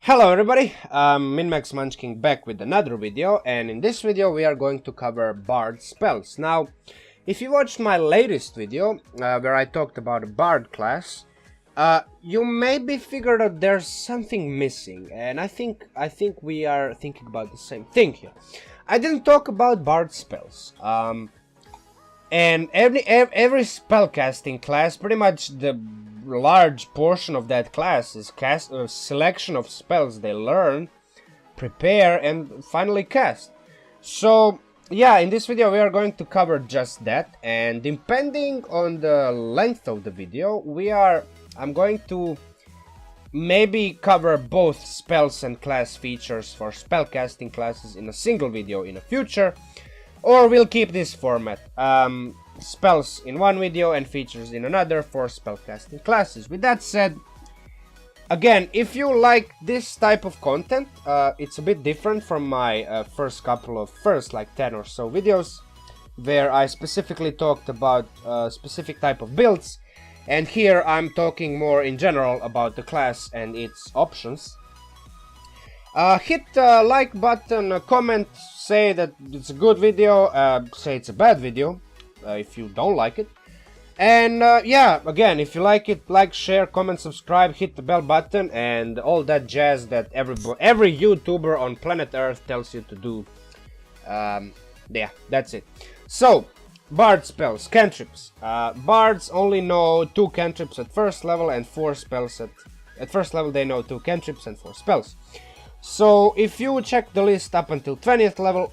Hello everybody, Minmax Munchkin back with another video, and in this video we are going to cover Bard spells. Now, if you watched my latest video, where I talked about a Bard class, you maybe figured out there's something missing, and I think we are thinking about the same thing here. I didn't talk about Bard spells, and every spellcasting class, pretty much the large portion of that class is a selection of spells they learn, prepare, and finally cast. So yeah, in this video we are going to cover just that, and depending on the length of the video, I'm going to maybe cover both spells and class features for spellcasting classes in a single video in the future, or we'll keep this format. Spells in one video and features in another for spellcasting classes. With that said, again, if you like this type of content, it's a bit different from my first 10 or so videos, where I specifically talked about specific type of builds, and here I'm talking more in general about the class and its options. Hit the like button, comment, say that it's a good video, say it's a bad video, if you don't like it. And yeah, again, if you like it, like, share, comment, subscribe, hit the bell button, and all that jazz that every YouTuber on planet Earth tells you to do. Yeah, that's it. So, Bard spells, cantrips. Bards only know 2 cantrips at first level and 4 spells at first level. They know 2 cantrips and 4 spells. So, if you check the list up until 20th level,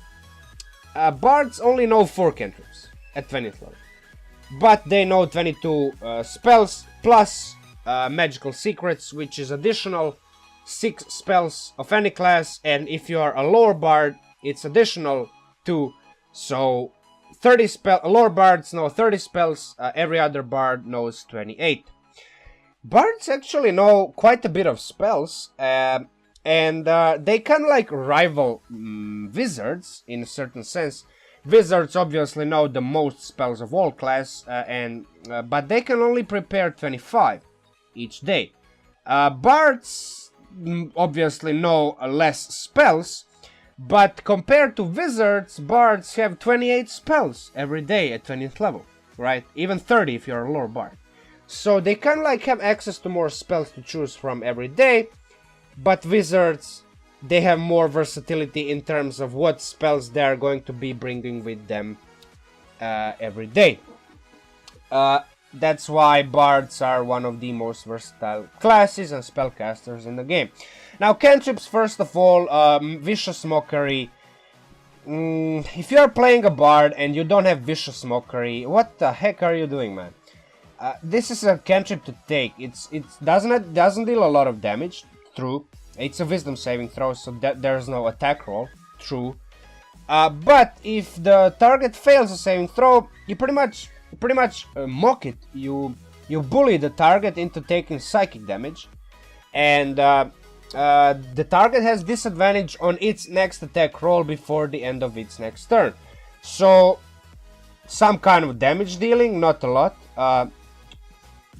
Bards only know 4 cantrips at 20th level, but they know 22 spells plus magical secrets, which is additional 6 spells of any class, and if you are a lore bard, it's additional 2. So 30 lore bards know 30 spells, every other bard knows 28. Bards actually know quite a bit of spells, and they kind of like rival wizards in a certain sense. Wizards obviously know the most spells of all class, but they can only prepare 25 each day. Bards obviously know less spells, but compared to wizards, bards have 28 spells every day at 20th level, right? Even 30 if you're a lore bard. So they kind of like have access to more spells to choose from every day, but wizards, they have more versatility in terms of what spells they are going to be bringing with them every day. That's why bards are one of the most versatile classes and spellcasters in the game. Now, cantrips, first of all, Vicious Mockery. If you are playing a bard and you don't have Vicious Mockery, what the heck are you doing, man? This is a cantrip to take. It doesn't deal a lot of damage, true. It's a wisdom saving throw, so there's no attack roll, true. But if the target fails a saving throw, you pretty much mock it. You bully the target into taking psychic damage, and the target has disadvantage on its next attack roll before the end of its next turn. So some kind of damage dealing, not a lot.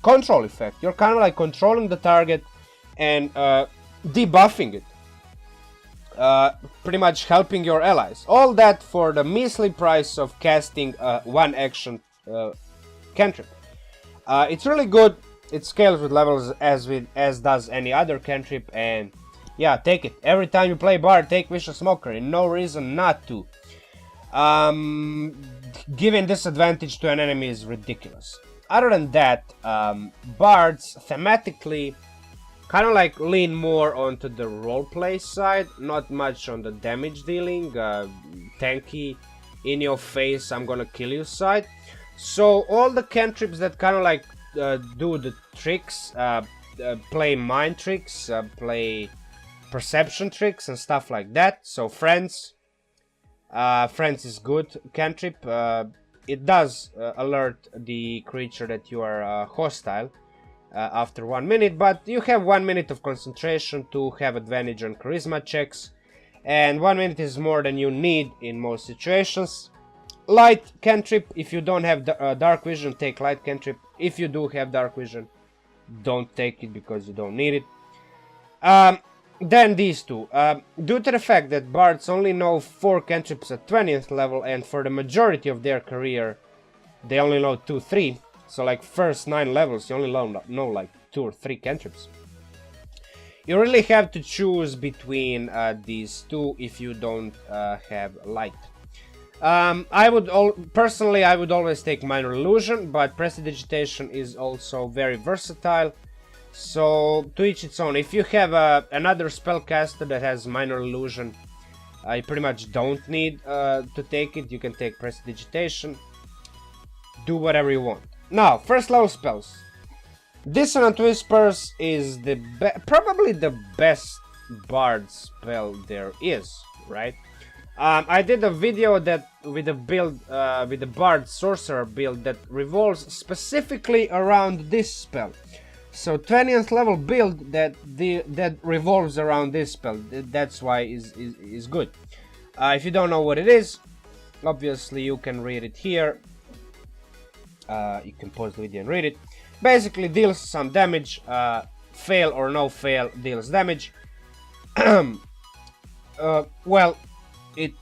Control effect. You're kind of like controlling the target and debuffing it, pretty much helping your allies. All that for the measly price of casting one action cantrip. It's really good. It scales with levels as does any other cantrip, and yeah, take it. Every time you play bard, take Vicious Mockery. No reason not to. Giving disadvantage to an enemy is ridiculous. Other than that, bards thematically kind of like lean more onto the roleplay side, not much on the damage dealing, tanky, in your face, I'm gonna kill you side. So all the cantrips that kind of like do the tricks, play mind tricks, play perception tricks and stuff like that. So Friends is good cantrip. It does alert the creature that you are hostile after 1 minute, but you have 1 minute of concentration to have advantage on charisma checks, and 1 minute is more than you need in most situations. Light cantrip, if you don't have dark vision, take light cantrip. If you do have dark vision, don't take it because you don't need it. Then these two. Due to the fact that bards only know 4 cantrips at 20th level, and for the majority of their career they only know 2, 3. So like first 9 levels you only know like 2 or 3 cantrips. You really have to choose between these two if you don't have light. I would always take Minor Illusion, but Prestidigitation is also very versatile. So to each its own. If you have another spellcaster that has Minor Illusion, you pretty much don't need to take it. You can take Prestidigitation. Do whatever you want. Now, first level spells. Dissonant Whispers is probably the best bard spell there is, right? I did a video that with a build, with the bard sorcerer build that revolves specifically around this spell. So 20th level build that revolves around this spell. That's why is good. If you don't know what it is, obviously you can read it here. You can pause the video and read it. Basically deals some damage, fail or no fail deals damage. Well, it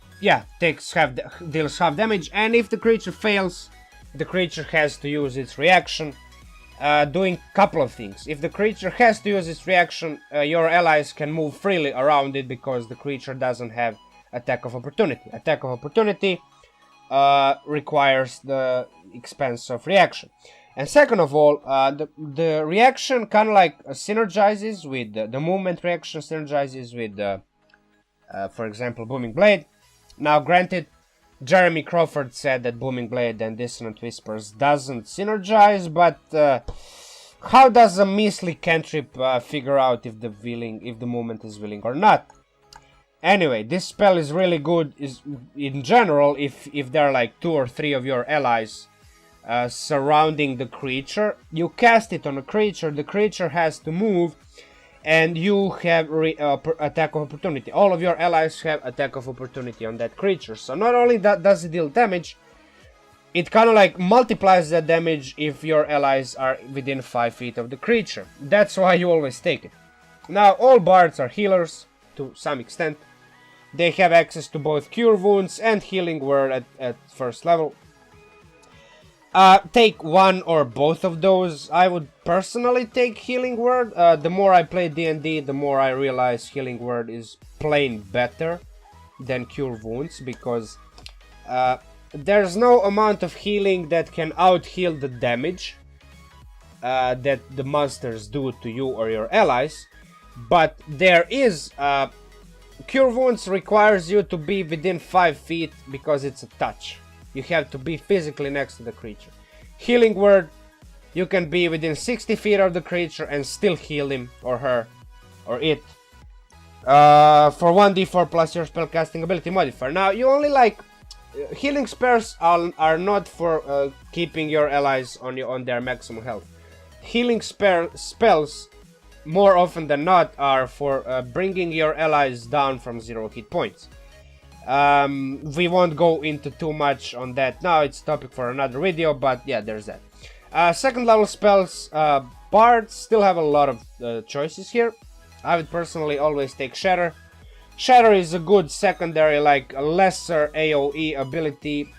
deals half damage, and if the creature fails, the creature has to use its reaction, doing a couple of things. If the creature has to use its reaction, your allies can move freely around it because the creature doesn't have attack of opportunity. Attack of opportunity requires the expense of reaction. And second of all, the reaction kind of like synergizes with the movement reaction synergizes with, for example, Booming Blade. Now, granted, Jeremy Crawford said that Booming Blade and Dissonant Whispers doesn't synergize, but how does a measly cantrip figure out if the movement is willing or not? Anyway, this spell is really good. In general, if there are like 2 or 3 of your allies surrounding the creature, you cast it on a creature, the creature has to move, and you have attack of opportunity. All of your allies have attack of opportunity on that creature. So not only does it deal damage, it kind of like multiplies that damage if your allies are within 5 feet of the creature. That's why you always take it. Now, all bards are healers to some extent. They have access to both Cure Wounds and Healing Word at first level. Take one or both of those. I would personally take Healing Word. The more I play D&D, the more I realize Healing Word is plain better than Cure Wounds, because there's no amount of healing that can out-heal the damage that the monsters do to you or your allies. But there is... Cure Wounds requires you to be within 5 feet because it's a touch. You have to be physically next to the creature. Healing Word, you can be within 60 feet of the creature and still heal him or her or it for 1d4 plus your spellcasting ability modifier. Now, you only like... healing spells are not for keeping your allies on their maximum health. Healing spells, more often than not, are for bringing your allies down from 0 hit points. We won't go into too much on that now, it's a topic for another video, but yeah, there's that. Second level spells, bards still have a lot of choices here. I would personally always take Shatter. Shatter is a good secondary, like a lesser AoE ability,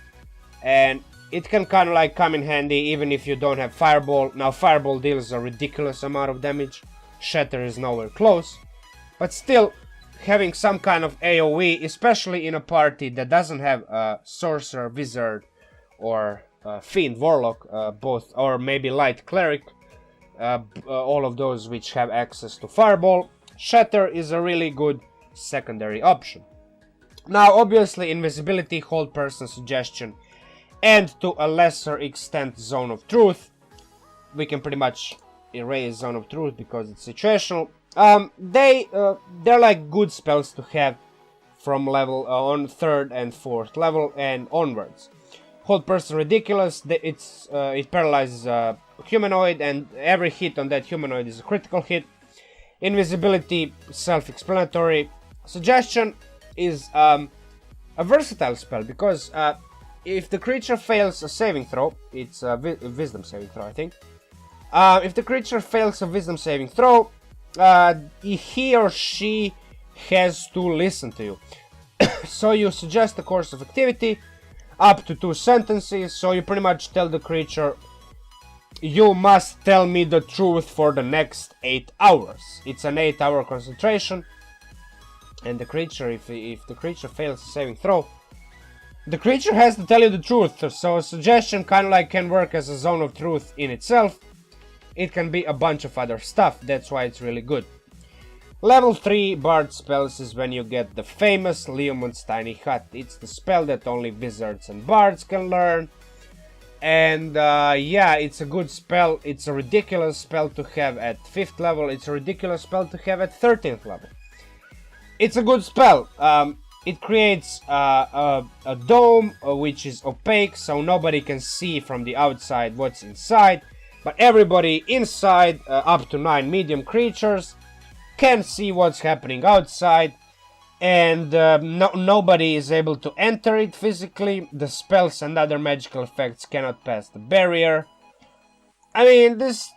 and it can kind of like come in handy even if you don't have Fireball. Now, Fireball deals a ridiculous amount of damage. Shatter is nowhere close, but still, having some kind of AoE, especially in a party that doesn't have a Sorcerer, Wizard, or Fiend, Warlock, both, or maybe Light Cleric, all of those which have access to Fireball, Shatter is a really good secondary option. Now, obviously, Invisibility, Hold Person, Suggestion, and to a lesser extent, Zone of Truth. We can pretty much erase Zone of Truth because it's situational. They're like good spells to have from level on 3rd and 4th level and onwards. Hold Person, ridiculous. It paralyzes a humanoid, and every hit on that humanoid is a critical hit. Invisibility, self-explanatory. Suggestion is a versatile spell because if the creature fails a saving throw, it's a wisdom saving throw, I think. If the creature fails a wisdom saving throw, he or she has to listen to you. So you suggest a course of activity, up to 2 sentences, so you pretty much tell the creature, you must tell me the truth for the next 8 hours. It's an 8-hour concentration, and the creature, if the creature fails a saving throw, the creature has to tell you the truth. So a suggestion kind of like can work as a zone of truth in itself. It can be a bunch of other stuff, that's why it's really good. Level 3 Bard spells is when you get the famous Leomund's Tiny Hut. It's the spell that only wizards and bards can learn. And yeah, it's a good spell. It's a ridiculous spell to have at 5th level. It's a ridiculous spell to have at 13th level. It's a good spell. It creates a dome which is opaque, so nobody can see from the outside what's inside. But everybody inside, up to 9 medium creatures, can see what's happening outside, and nobody is able to enter it physically. The spells and other magical effects cannot pass the barrier. I mean, it's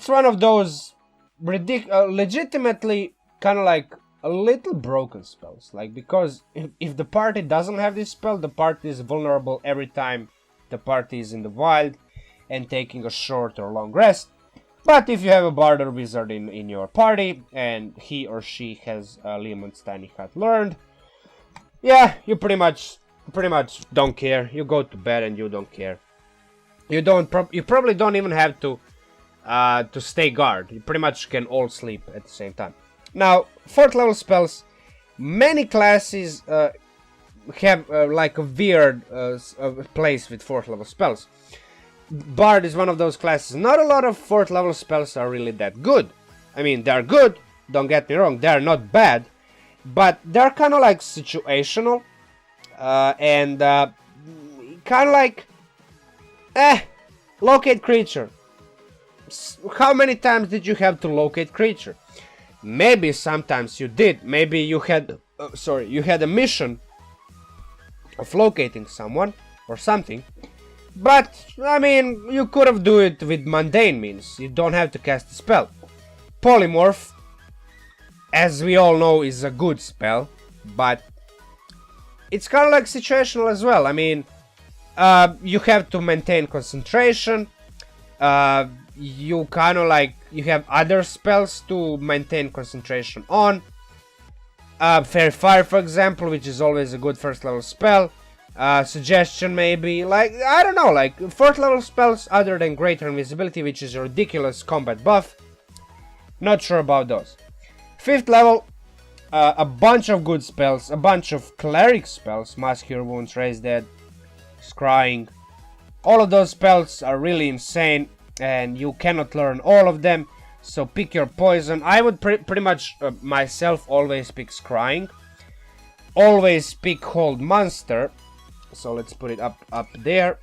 one of those legitimately kind of like a little broken spells. Like, because if the party doesn't have this spell, the party is vulnerable every time the party is in the wild and taking a short or long rest. But if you have a bard or wizard in your party, and he or she has Leomund's Tiny Hut learned, yeah, you pretty much don't care. You go to bed and you don't care. You probably don't even have to stay guard. You pretty much can all sleep at the same time. Now, 4th level spells, many classes have like a weird place with 4th level spells. Bard is one of those classes. Not a lot of 4th level spells are really that good. I mean, they're good, don't get me wrong, they're not bad, but they're kind of like situational, and kind of like, locate creature. How many times did you have to locate creature? Maybe sometimes you did. Maybe you had, you had a mission of locating someone or something. But, I mean, you could have do it with mundane means. You don't have to cast a spell. Polymorph, as we all know, is a good spell, but it's kind of like situational as well. I mean, you have to maintain concentration. You kind of like, you have other spells to maintain concentration on. Fairy Fire, for example, which is always a good 1st level spell. Suggestion maybe, like, I don't know, like 4th level spells other than Greater Invisibility, which is a ridiculous combat buff. Not sure about those. 5th level, a bunch of good spells, a bunch of cleric spells, Mask Cure Wounds, Raise Dead, Scrying. All of those spells are really insane, and you cannot learn all of them, so pick your poison. I would pretty much myself always pick Scrying. Always pick Hold Monster. So let's put it up there.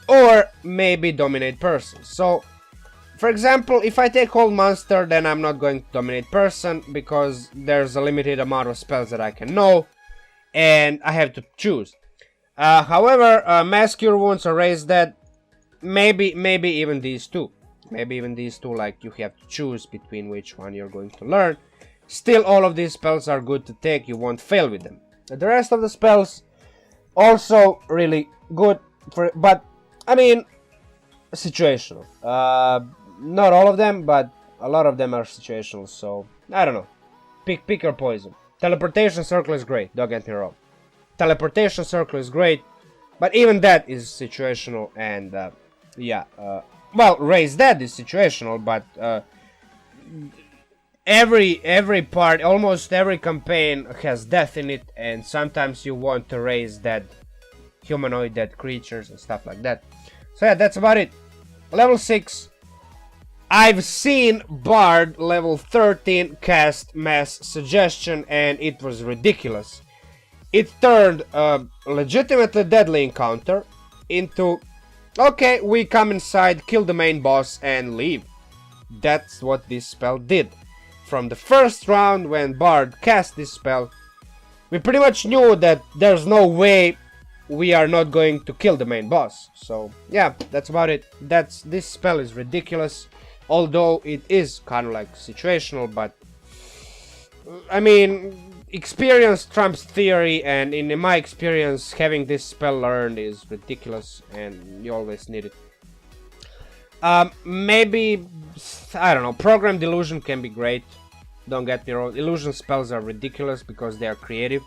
Or maybe Dominate Person. So, for example, if I take Hold Monster, then I'm not going to Dominate Person, because there's a limited amount of spells that I can know, and I have to choose. However, Mask Cure Wounds or Raise Dead, maybe even these two. Maybe even these two, like, you have to choose between which one you're going to learn. Still, all of these spells are good to take, you won't fail with them. The rest of the spells, also really good, but, I mean, situational. Not all of them, but a lot of them are situational, so, I don't know. Pick your poison. Teleportation Circle is great, don't get me wrong. Teleportation Circle is great, but even that is situational, and, yeah. Well, Raise Dead is situational, but, every part, almost every campaign has death in it, and sometimes you want to raise dead humanoid, dead creatures and stuff like that. So yeah, that's about it. Level 6. I've seen Bard level 13 cast Mass Suggestion, and it was ridiculous. It turned a legitimately deadly encounter into, okay, we come inside, kill the main boss and leave. That's what this spell did. From the first round when Bard cast this spell, we pretty much knew that there's no way we are not going to kill the main boss. So yeah, that's about it. This spell is ridiculous. although it is kind of like situational, but I mean, experience trumps theory, and in my experience, having this spell learned is ridiculous, and you always need it. Maybe, I don't know, Program Delusion can be great, don't get me wrong. Illusion spells are ridiculous because they are creative.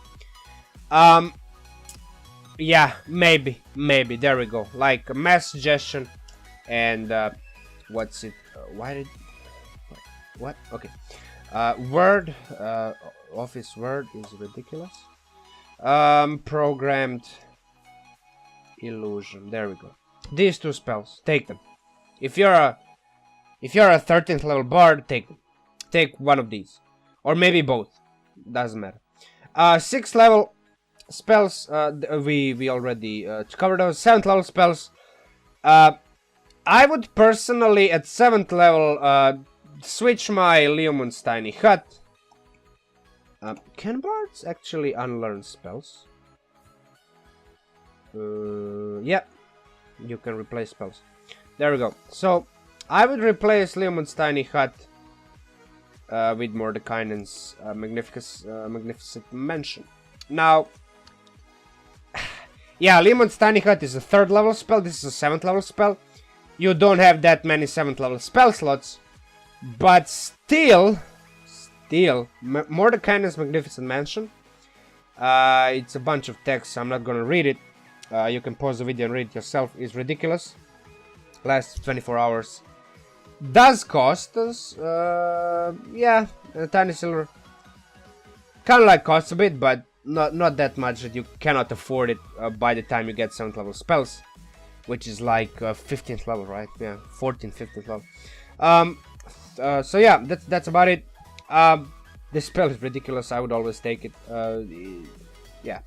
Yeah, maybe, there we go. Like Mass Suggestion and, what's it, what? Okay. Word, Office Word is ridiculous. Programmed Illusion, there we go. These two spells, take them. If you're a 13th level bard, take them. Take one of these, or maybe both. Doesn't matter. 6th level spells. We already covered those. 7th level spells. I would personally at 7th level switch my Leomun's Tiny Hut. Can bards actually unlearn spells? Yeah, you can replace spells. There we go. So I would replace Leomun's Tiny Hut with Mordekainen's Magnificent Mansion. Now, yeah, Leomun's Tiny Hut is a 3rd level spell. This is a 7th level spell. You don't have that many 7th level spell slots, but still, Mordekainen's Magnificent Mansion. It's a bunch of text, so I'm not gonna read it. You can pause the video and read it yourself. It's ridiculous. Lasts 24 hours. Does cost us, yeah, a tiny silver. Kind of like costs a bit, but not that much that you cannot afford it by the time you get 7th level spells, which is like 15th level, right? Yeah, 14th, 15th level. So yeah, that's about it. This spell is ridiculous. I would always take it. Yeah,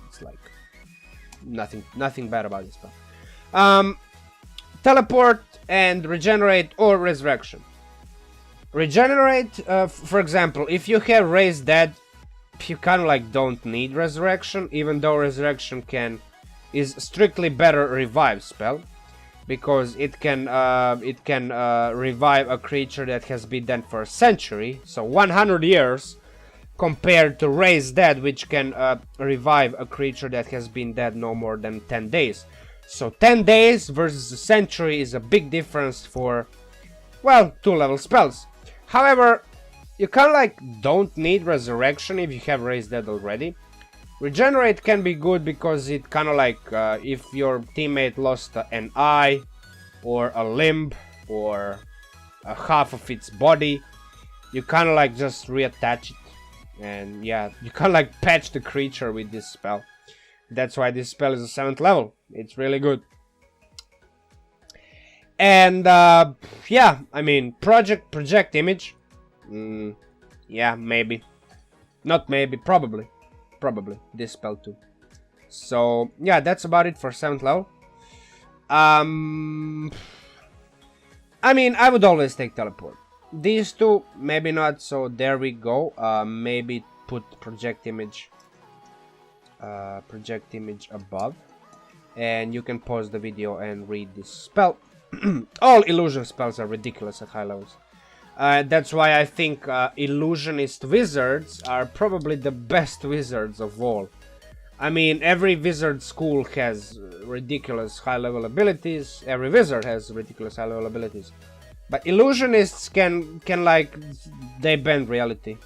it's like nothing bad about this spell. Teleport and regenerate or resurrection. Regenerate, for example, if you have Raise Dead, you kind of like don't need resurrection, even though resurrection is strictly better revive spell, because it can revive a creature that has been dead for a century, so 100 years, compared to Raise Dead, which can revive a creature that has been dead no more than 10 days. So 10 days versus a century is a big difference for, well, 2-level spells. However, you kind of like don't need resurrection if you have Raise Dead already. Regenerate can be good because it kind of like, if your teammate lost an eye, or a limb, or a half of its body, you kind of like just reattach it. And yeah, you kind of like patch the creature with this spell. That's why this spell is a 7th level. It's really good. And yeah, I mean, project image. Yeah, maybe. Not maybe, probably. Probably this spell too. So yeah, that's about it for 7th level. I mean, I would always take teleport. These two, maybe not. So there we go. Maybe put project image above, and you can pause the video and read this spell. All illusion spells are ridiculous at high levels. That's why I think illusionist wizards are probably the best wizards of all. I mean, every wizard school has ridiculous high level abilities. Every wizard has ridiculous high level abilities. But illusionists can like, they bend reality.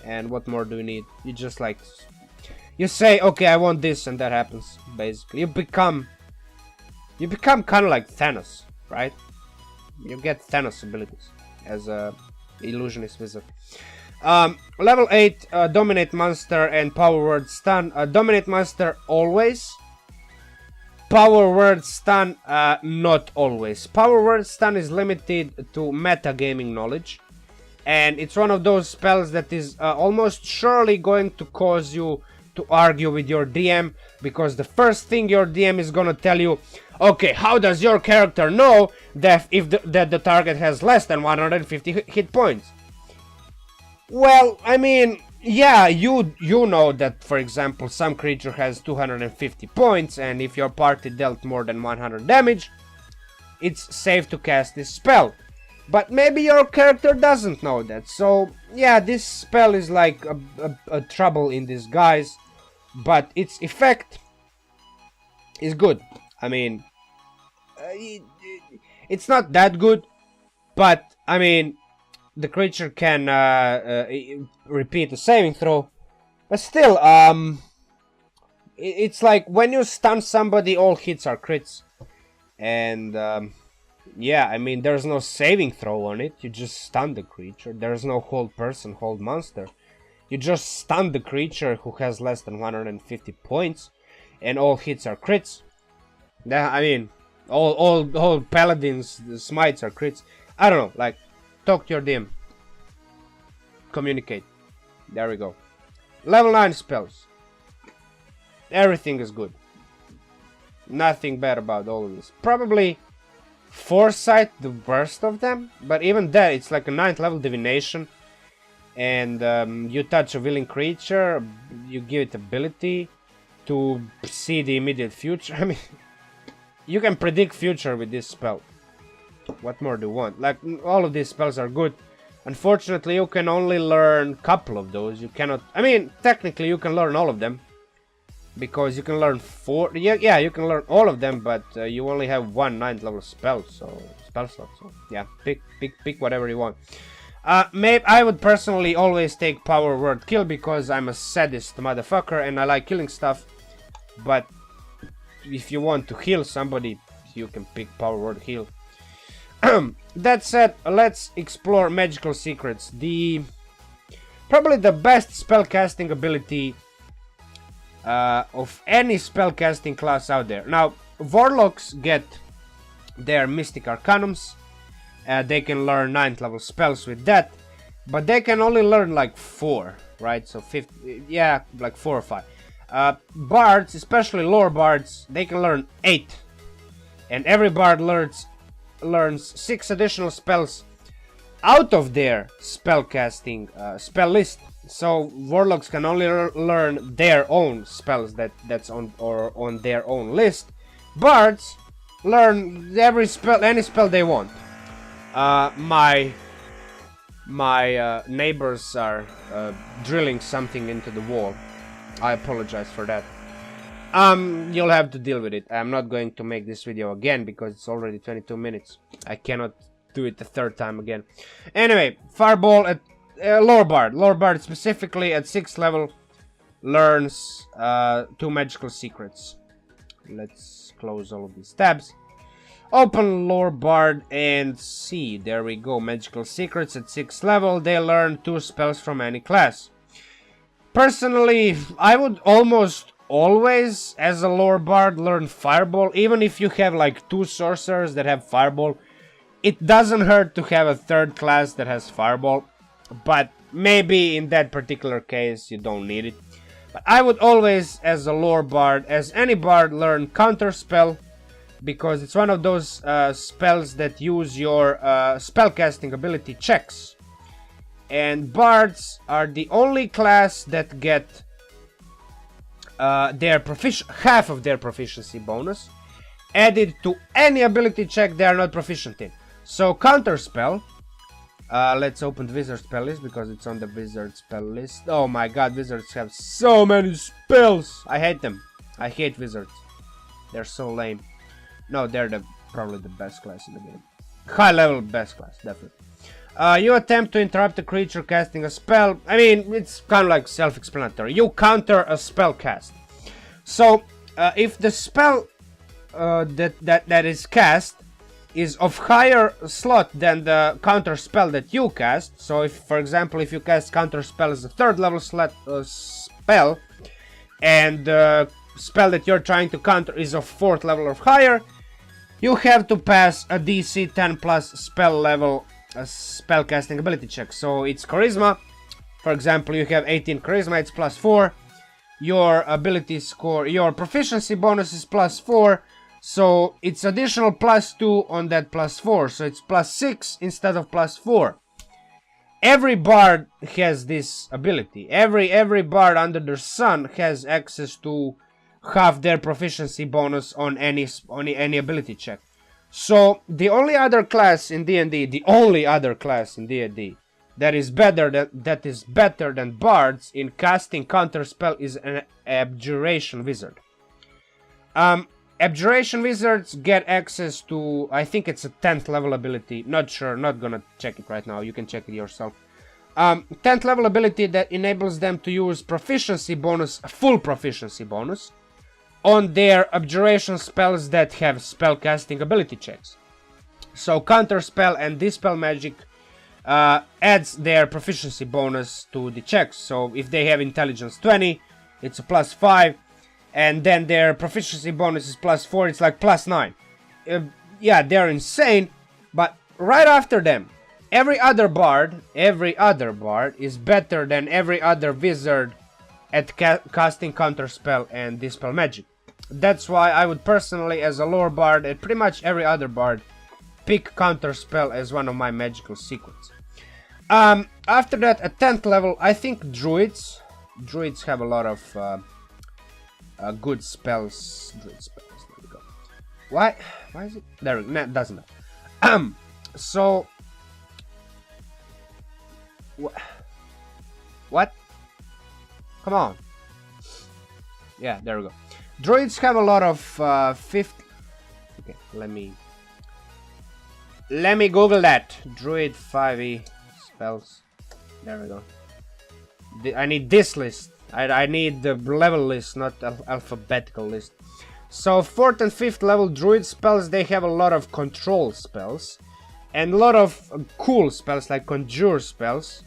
And what more do you need? You just like, you say, okay, I want this, and that happens, basically. You become kind of like Thanos, right? You get Thanos abilities as a illusionist wizard. Level 8, Dominate Monster and Power Word Stun. Dominate Monster always. Power Word Stun, not always. Power Word Stun is limited to metagaming knowledge. And it's one of those spells that is almost surely going to cause you to argue with your DM, because the first thing your DM is gonna tell you, okay, how does your character know that that the target has less than 150 hit points? Well, I mean, yeah, you know that, for example, some creature has 250 points, and if your party dealt more than 100 damage, it's safe to cast this spell. But maybe your character doesn't know that. So yeah, this spell is like a trouble in disguise, but its effect is good. I mean, it's not that good, but I mean, the creature can repeat the saving throw. But still, it's like when you stun somebody, all hits are crits. And yeah, I mean, there's no saving throw on it. You just stun the creature. There's no hold person, hold monster. You just stun the creature who has less than 150 points. And all hits are crits. I mean, all paladins, the smites are crits. I don't know, like, talk to your DM. Communicate. There we go. Level 9 spells. Everything is good. Nothing bad about all of this. Probably Foresight, the worst of them. But even that, it's like a 9th level divination. And you touch a willing creature, you give it ability to see the immediate future. I mean, you can predict future with this spell. What more do you want? Like, all of these spells are good. Unfortunately, you can only learn a couple of those. You cannot... I mean, technically, you can learn all of them. Because you can learn 4... Yeah, you can learn all of them, but you only have one 9th level spell slot. So, yeah, pick whatever you want. Maybe I would personally always take Power Word Kill, because I'm a sadist motherfucker and I like killing stuff. But if you want to heal somebody, you can pick Power Word Heal. That said, let's explore magical secrets. Probably the best spellcasting ability of any spellcasting class out there. Now, Warlocks get their Mystic Arcanums. They can learn 9th level spells with that, but they can only learn like 4, right? So 50, yeah, like 4 or 5. Bards, especially lore bards, they can learn 8, and every bard learns 6 additional spells out of their spellcasting spell list. So Warlocks can only learn their own spells that's on their own list. Bards learn every spell, any spell they want. My neighbors are drilling something into the wall. I apologize for that. You'll have to deal with it. I'm not going to make this video again because it's already 22 minutes. I cannot do it the 3rd time again. Anyway, Fireball at Lore Bard. Lore Bard specifically at 6th level learns 2 magical secrets. Let's close all of these tabs. Open Lore Bard and see. There we go. Magical secrets at 6th level. They learn 2 spells from any class. Personally, I would almost always, as a Lore Bard, learn Fireball. Even if you have like 2 sorcerers that have Fireball, it doesn't hurt to have a 3rd class that has Fireball. But maybe in that particular case, you don't need it. But I would always, as a Lore Bard, as any Bard, learn Counterspell. Because it's one of those spells that use your spellcasting ability checks. And Bards are the only class that get half of their proficiency bonus added to any ability check they are not proficient in. So Counterspell, let's open the Wizard spell list because it's on the Wizard spell list. Oh my god, Wizards have so many spells. I hate them. I hate Wizards. They're so lame. No, they're probably the best class in the game. High level best class, definitely. You attempt to interrupt a creature casting a spell. I mean, it's kind of like self-explanatory. You counter a spell cast. So, if the spell that is cast is of higher slot than the counter spell that you cast. So, if, for example, if you cast counter spell as a 3rd level spell, and the spell that you're trying to counter is of 4th level or higher, you have to pass a DC 10 plus spell level spellcasting ability check. So it's Charisma. For example, you have 18 Charisma, it's plus 4. Your ability score, your proficiency bonus is plus 4. So it's additional plus 2 on that plus 4. So it's plus 6 instead of plus 4. Every bard has this ability. Every bard under the sun has access to half their proficiency bonus on any ability check. So the only other class in D&D, the only other class in D&D that is better than bards in casting counterspell is an abjuration wizard. Abjuration wizards get access to, I think it's a 10th level ability. Not sure, not gonna check it right now. You can check it yourself. 10th level ability that enables them to use proficiency bonus, full proficiency bonus, on their abjuration spells that have spellcasting ability checks. So Counterspell and Dispel Magic adds their proficiency bonus to the checks. So if they have intelligence 20, it's a +5, and then their proficiency bonus is +4, it's like +9. Yeah, they're insane, but right after them, every other bard is better than every other wizard at casting Counterspell and Dispel Magic. That's why I would personally, as a lore bard, and pretty much every other bard, pick Counterspell as one of my magical secrets. After that, at 10th level, I think Druids have a lot of good spells. Druid spells, there we go. Why is it? There, no, doesn't matter. So... What? Come on. Yeah, there we go. Druids have a lot of 5th... Okay, let me Google that. Druid 5e spells. There we go. I need this list. I need the level list, not alphabetical list. So 4th and 5th level Druid spells, they have a lot of control spells. And a lot of cool spells like conjure spells.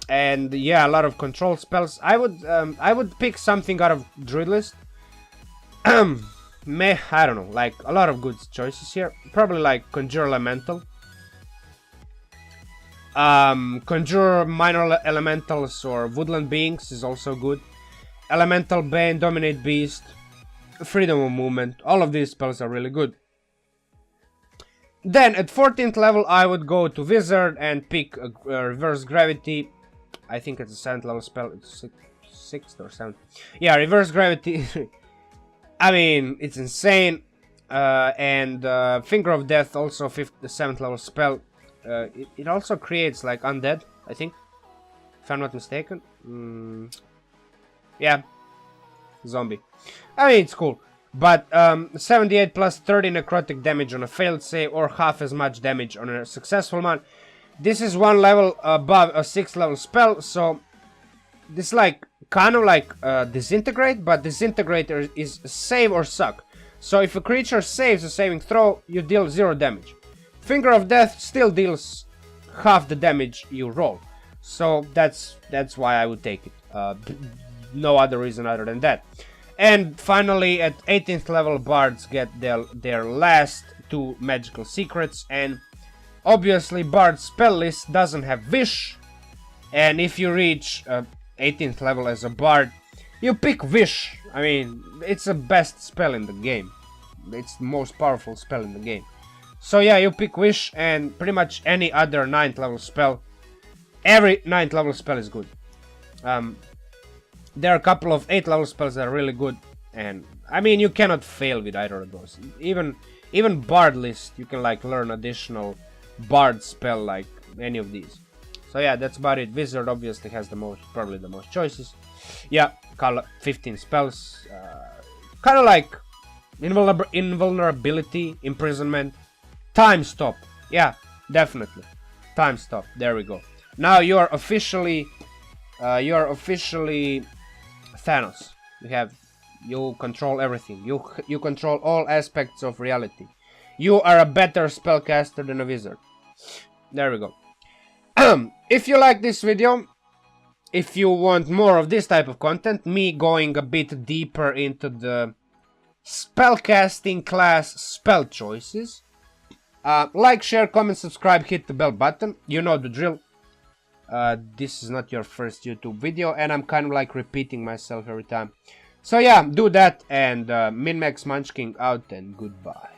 And yeah, a lot of control spells. I would pick something out of Druid list. I don't know, like a lot of good choices here. Probably like Conjure Elemental. Conjure Minor Elementals or Woodland Beings is also good. Elemental Bane, Dominate Beast, Freedom of Movement. All of these spells are really good. Then at 14th level I would go to Wizard and pick a Reverse Gravity. I think it's a 7th level spell. It's 6th or 7th. Yeah, Reverse Gravity. I mean, it's insane. And Finger of Death, also 7th level spell. It also creates like undead, I think, if I'm not mistaken. Yeah, zombie. I mean, it's cool. But 78 plus 30 necrotic damage on a failed save, or half as much damage on a successful one. This is one level above a 6th level spell, so this is like kind of like Disintegrate, but Disintegrator is save or suck. So if a creature saves a saving throw, you deal 0 damage. Finger of Death still deals half the damage you roll. So that's why I would take it. No other reason other than that. And finally, at 18th level, bards get their last 2 magical secrets, and obviously bard's spell list doesn't have Wish, and if you reach 18th level as a bard, you pick Wish. I mean, it's the best spell in the game. It's the most powerful spell in the game. So yeah, you pick Wish, and pretty much any other 9th level spell, every 9th level spell is good. There are a couple of 8th level spells that are really good, and I mean, you cannot fail with either of those. Even bard list, you can like learn additional bard spell like any of these. So yeah, that's about it. Wizard obviously has probably the most choices. Yeah, 15 spells. Kind of like invulnerability, imprisonment, time stop. Yeah, definitely, time stop. There we go. Now you are officially Thanos. You control everything. You control all aspects of reality. You are a better spellcaster than a wizard. There we go. If you like this video, if you want more of this type of content, me going a bit deeper into the spellcasting class spell choices, like, share, comment, subscribe, hit the bell button. You know the drill. This is not your first YouTube video, and I'm kind of like repeating myself every time. So yeah, do that, and Min Max Munchkin out, and goodbye.